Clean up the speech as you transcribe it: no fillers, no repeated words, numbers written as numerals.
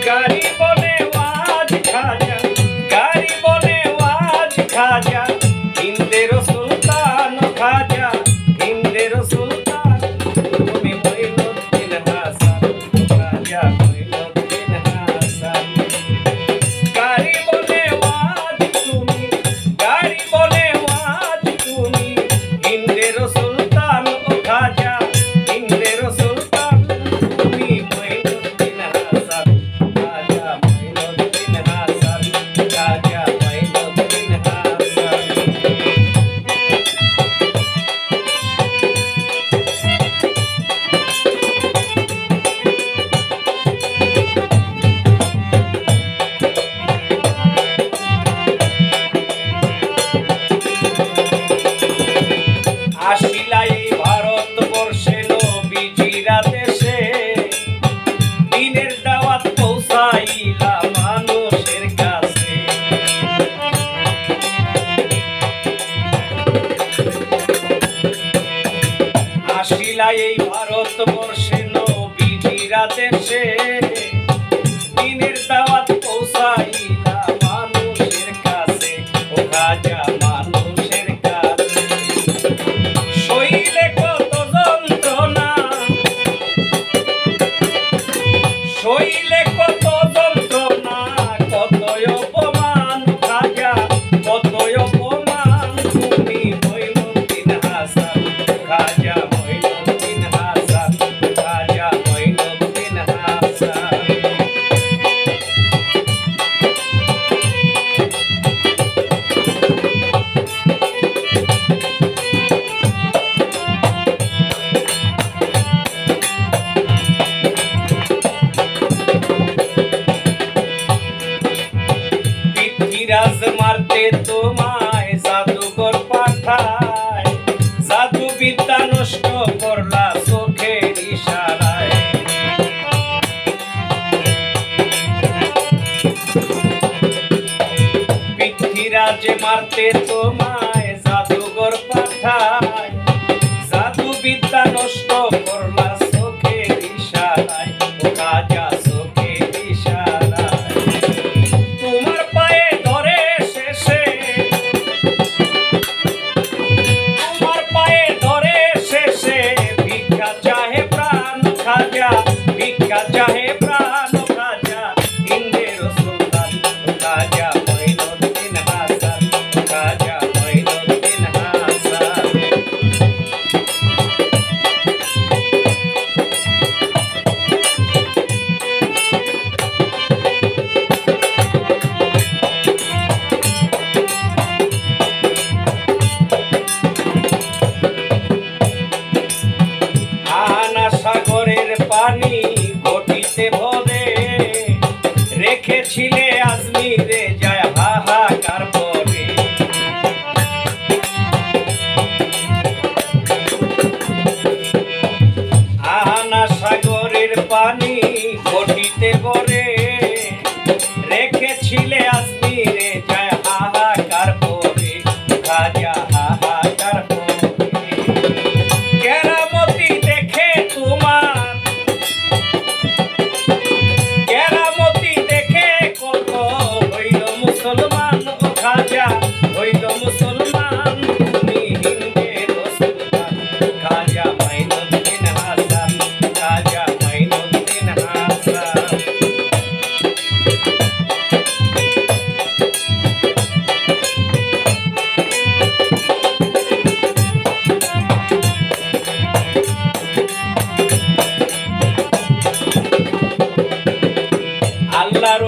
গাড়ি বলে ওয়াজ খাজা, গাড়ি বলে ওয়াজ খাজা, হিন্দের সুলতান খাজা, হিন্দের সুলতান। তুমি মঈনুদ্দিন হাসান, খাজা মঈনুদ্দিন হাসান। গাড়ি বলে ওয়াজ তুমি, গাড়ি বলে ওয়াজ তুমি, হিন্দের সুলতান খাজা, হিন্দের সুলতান। তুমি মঈনুদ্দিন হাসান, খাজা মঈনুদ্দিন হাসান, খাজা মঈনুদ্দিন হাসান। আসিলা এই ভারতবর্ষে নবীজিরা দেশে, দিনের দাওয়াত পৌঁছাইলা মানুষের কাছে। আসিলা এই ভারতবর্ষে নবীজিরা দেশে, দিনের দাওয়াত পৌঁছাইলা মানুষের কাছে। ও খাজা মানুষের কাছে। শৈলে কত যন্ত্রণা, শৈলে কত যন্ত্রণা, কতই অপমান খাজা, কতই অপমান। তুমি মঈনুদ্দিন হাসান, খাজা মঈনুদ্দিন হাসান, খাজা মঈনুদ্দিন হাসান। পৃথ্বীরাজ মারতে তোমায় জাদুঘর পাঠায়, জাদু বিদ্যা নষ্ট করলা চোখের ইশারায়। পৃথ্বীরাজ মারতে তোমায় জাদুঘর পাঠায়, জাদু বিদ্যা নষ্ট করলা চোখের ইশারায়। ও খাজা চোখের ইশারায়। তোমার পায়ে ধরে শেষে, তোমার পায়ে ধরে শেষে, ভিক্ষা চাহে প্রাণ খাজা, ভিক্ষা চাহে প্রাণ খাজা, হিন্দের সুলতান খাজা মঈনুদ্দিন হাসান, খাজা মঈনুদ্দিন হাসান। আনা সাগরের পানি ঘটিতে ভরে, রেখেছিলে আজমিরে যায় হাহাকার পরে। আনা সাগরের পানি ঘটিতে ভরে, রেখেছিলে আজমিরে যায় হাহাকার পরে, খাজা হাহাকার পরে। কেরামতি দেখে তোমার, কেরামতি দেখে কত হইল মুসলমান। ও খাজা হইল মুসলমান। তুমি হিন্দের সুলতান, খাজা মঈনুদ্দিন হাসান, খাজা মঈনুদ্দিন হাসান। আল্লাহর